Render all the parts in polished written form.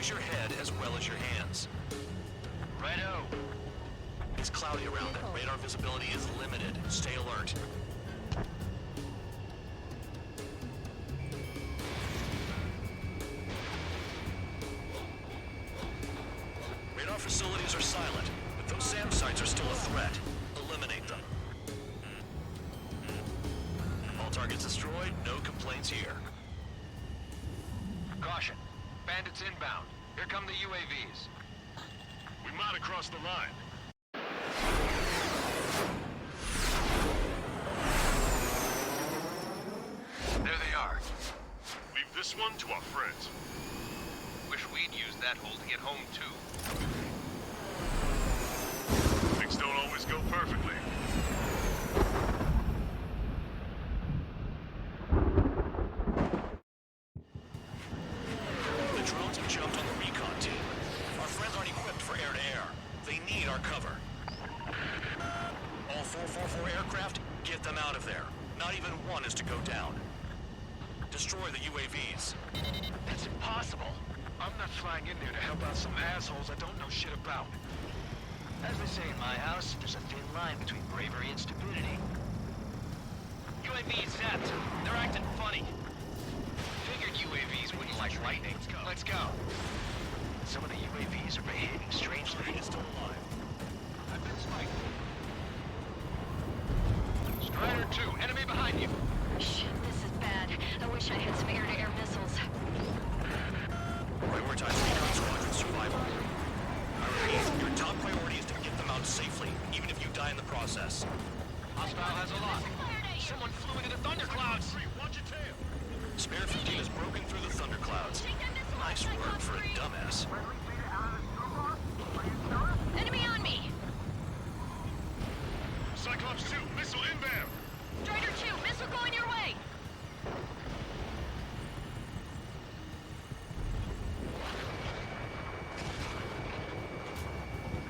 Use your head as well as your hands. Righto. It's cloudy around it. Radar visibility is limited. Stay alert. Radar facilities are silent, but those SAM sites are still a threat. Eliminate them. All targets destroyed, no complaints here. Caution. Bandits inbound. Here come the UAVs. We might have crossed the line. There they are. Leave this one to our friends. Wish we'd used that hole to get home, too. Things don't always go perfectly. The drones have jumped on the recon team. Our friends aren't equipped for air-to-air. They need our cover. All 444 aircraft, get them out of there. Not even one is to go down. Destroy the UAVs. That's impossible. I'm not flying in there to help out some assholes I don't know shit about. As they say in my house, there's a thin line between bravery and stupidity. UAVs zapped. They're acting funny. Figured UAVs wouldn't like lightning. Let's go. Some of the UAVs are behaving strangely. It's still alive. I've been spiked. Strider 2, enemy behind you. Shit, this is bad. I wish I had some air-to-air missiles. Prioritize recon squadron survival. I repeat, your top priority is to get them out safely, even if you die in the process. Hostile has a lock. Someone flew into the thunderclouds. Watch your tail. Spare 15 is broken through the thunderclouds. Nice work for a dumbass. Enemy on me! Cyclops 2, missile inbound. Strider 2, missile going your way!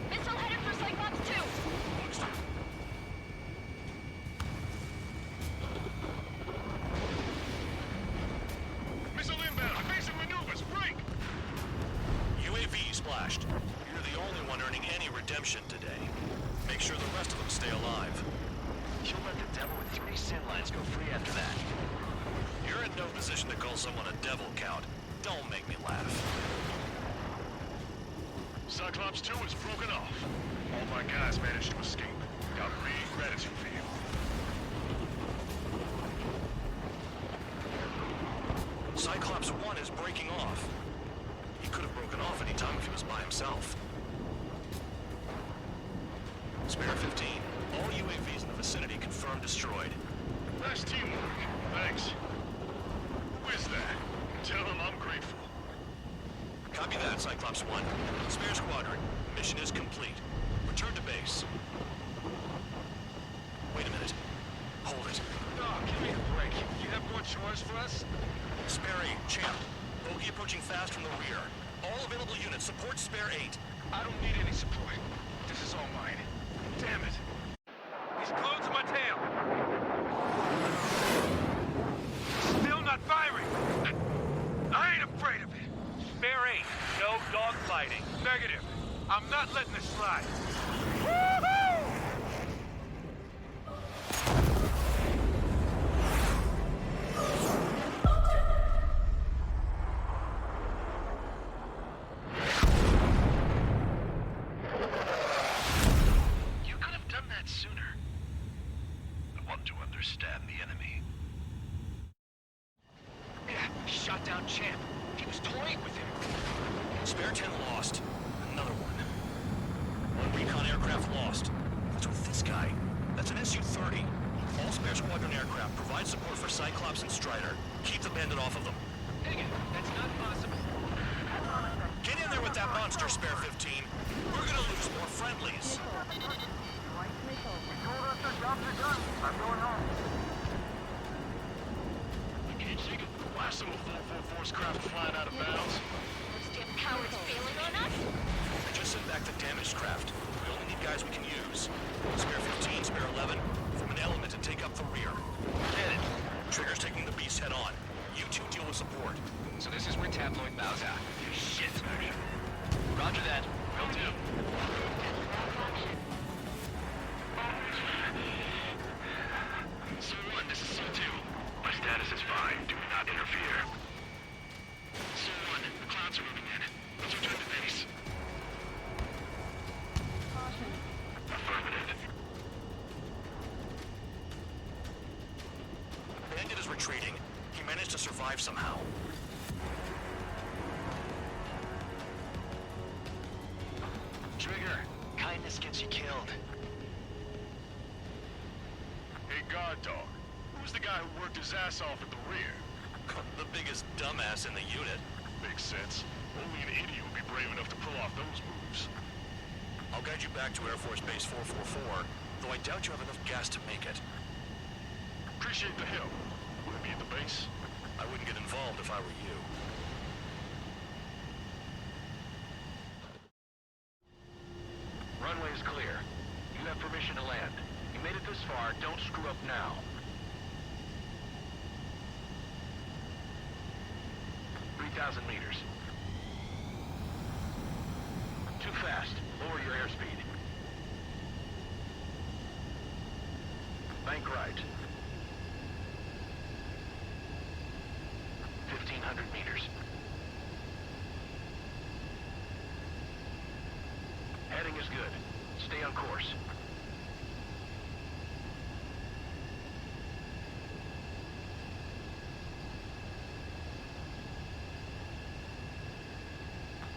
Missile headed for Cyclops 2! Missile inbound. Evasive maneuvers. Break. UAV splashed. You're the only one earning any redemption today. Make sure the rest of them stay alive. You'll let the devil with 3 sin lines go free after that. You're in no position to call someone a devil, Count. Don't make me laugh. Cyclops 2 is broken off. All my guys managed to escape. Got big gratitude for you. Cyclops 1 is breaking off. He could have broken off any time if he was by himself. Spare 15. All UAVs in the vicinity confirmed destroyed. Nice teamwork. Thanks. Who is that? Tell him I'm grateful. Copy that, Cyclops 1. Spare squadron. Mission is complete. Return to base. Wait a minute. Hold it. Oh, give me a break. You have more chores for us? Spare 8, Champ. Bogey approaching fast from the rear. All available units support Spare 8. I don't need any support. This is all mine. Damn it. He's glued to my tail. Still not firing. I ain't afraid of it. Spare 8. No dogfighting. Negative. I'm not letting this slide. Woohoo! You could have done that sooner. I want to understand the enemy. Yeah, shot down Champ. He was toying with him. Spare 10 lost. Another one. One recon aircraft lost. What's with this guy? That's an SU-30. All Spare Squadron aircraft provide support for Cyclops and Strider. Keep the bandit off of them. Dang it, that's not possible. Get in there with that monster, Spare 15. We're gonna lose more friendlies. I can't shake it. Blast some of 444's craft flying out of bounds. Those damn cowards bailing on us? Just send back the damaged craft. We only need guys we can use. Spare 15, Spare 11, form an element and take up the rear. Get it. Trigger's taking the beast head on. You two deal with support. So this is where tabloid bows out. Shit. survive somehow. Trigger, kindness gets you killed. Hey, guard dog. Who's the guy who worked his ass off at the rear? The biggest dumbass in the unit. Makes sense. Only an idiot would be brave enough to pull off those moves. I'll guide you back to Air Force Base 444, though I doubt you have enough gas to make it. Appreciate the help. Will it be at the base? I wouldn't get involved if I were you. Runway is clear. You have permission to land. You made it this far, don't screw up now. 3,000 meters. Too fast. Lower your airspeed. Bank right. 1,500 meters. Heading is good. Stay on course.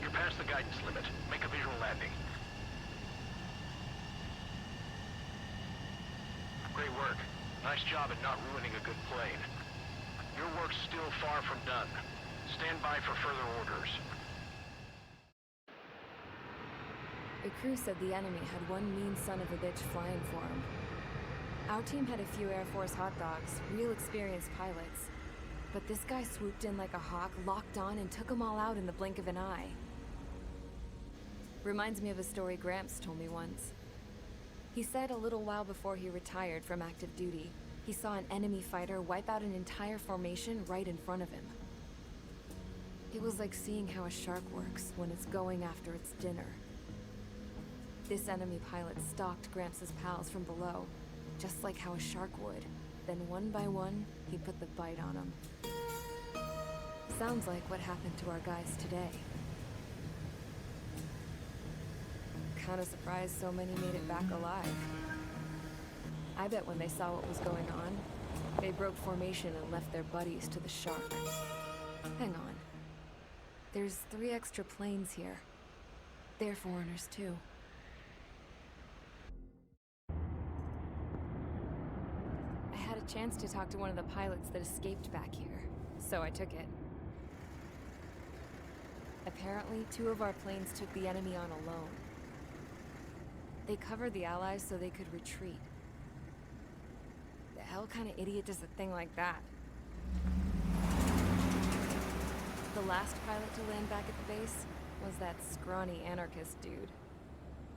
You're past the guidance limit. Make a visual landing. Great work. Nice job at not ruining a good plane. Your work's still far from done. Stand by for further orders. The crew said the enemy had one mean son of a bitch flying for him. Our team had a few Air Force hot dogs, real experienced pilots. But this guy swooped in like a hawk, locked on, and took them all out in the blink of an eye. Reminds me of a story Gramps told me once. He said a little while before he retired from active duty, he saw an enemy fighter wipe out an entire formation right in front of him. It was like seeing how a shark works when it's going after its dinner. This enemy pilot stalked Gramps' pals from below, just like how a shark would. Then one by one, he put the bite on them. Sounds like what happened to our guys today. Kinda surprised so many made it back alive. I bet when they saw what was going on, they broke formation and left their buddies to the shark. Hang on. There's 3 extra planes here. They're foreigners too. I had a chance to talk to one of the pilots that escaped back here, so I took it. Apparently, 2 of our planes took the enemy on alone. They covered the Allies so they could retreat. The hell kind of idiot does a thing like that? The last pilot to land back at the base was that scrawny anarchist dude.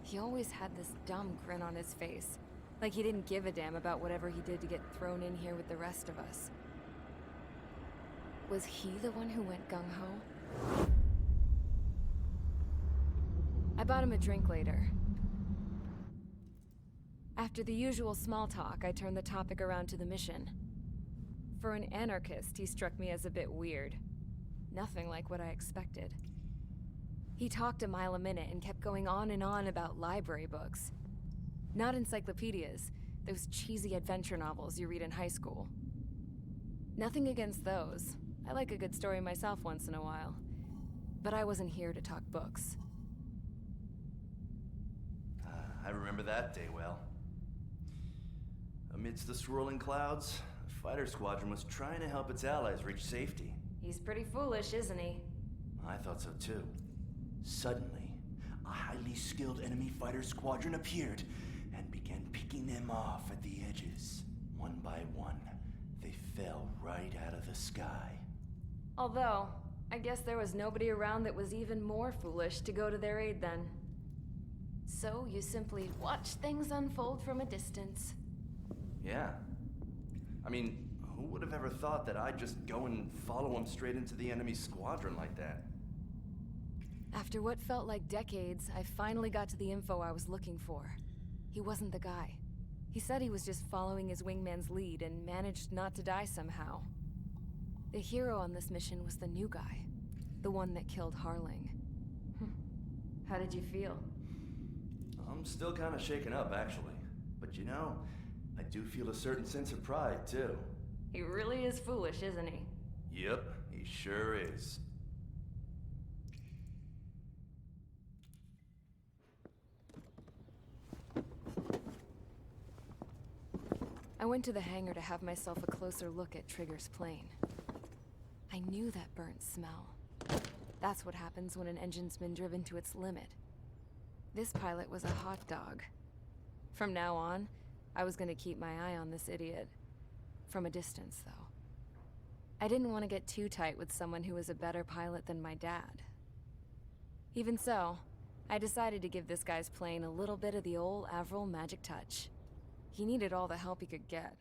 He always had this dumb grin on his face, like he didn't give a damn about whatever he did to get thrown in here with the rest of us. Was he the one who went gung-ho? I bought him a drink later. After the usual small talk, I turned the topic around to the mission. For an anarchist, he struck me as a bit weird. Nothing like what I expected. He talked a mile a minute and kept going on and on about library books. Not encyclopedias, those cheesy adventure novels you read in high school. Nothing against those. I like a good story myself once in a while. But I wasn't here to talk books. I remember that day well. Amidst the swirling clouds, a fighter squadron was trying to help its allies reach safety. He's pretty foolish, isn't he? I thought so too. Suddenly, a highly skilled enemy fighter squadron appeared and began picking them off at the edges. One by one, they fell right out of the sky. Although, I guess there was nobody around that was even more foolish to go to their aid then. So you simply watch things unfold from a distance. Yeah. I mean, who would have ever thought that I'd just go and follow him straight into the enemy squadron like that? After what felt like decades, I finally got to the info I was looking for. He wasn't the guy. He said he was just following his wingman's lead and managed not to die somehow. The hero on this mission was the new guy. The one that killed Harling. How did you feel? I'm still kind of shaken up, actually. But you know, I do feel a certain sense of pride, too. He really is foolish, isn't he? Yep, he sure is. I went to the hangar to have myself a closer look at Trigger's plane. I knew that burnt smell. That's what happens when an engine's been driven to its limit. This pilot was a hot dog. From now on, I was gonna keep my eye on this idiot. From a distance, though. I didn't want to get too tight with someone who was a better pilot than my dad. Even so, I decided to give this guy's plane a little bit of the old Avril magic touch. He needed all the help he could get.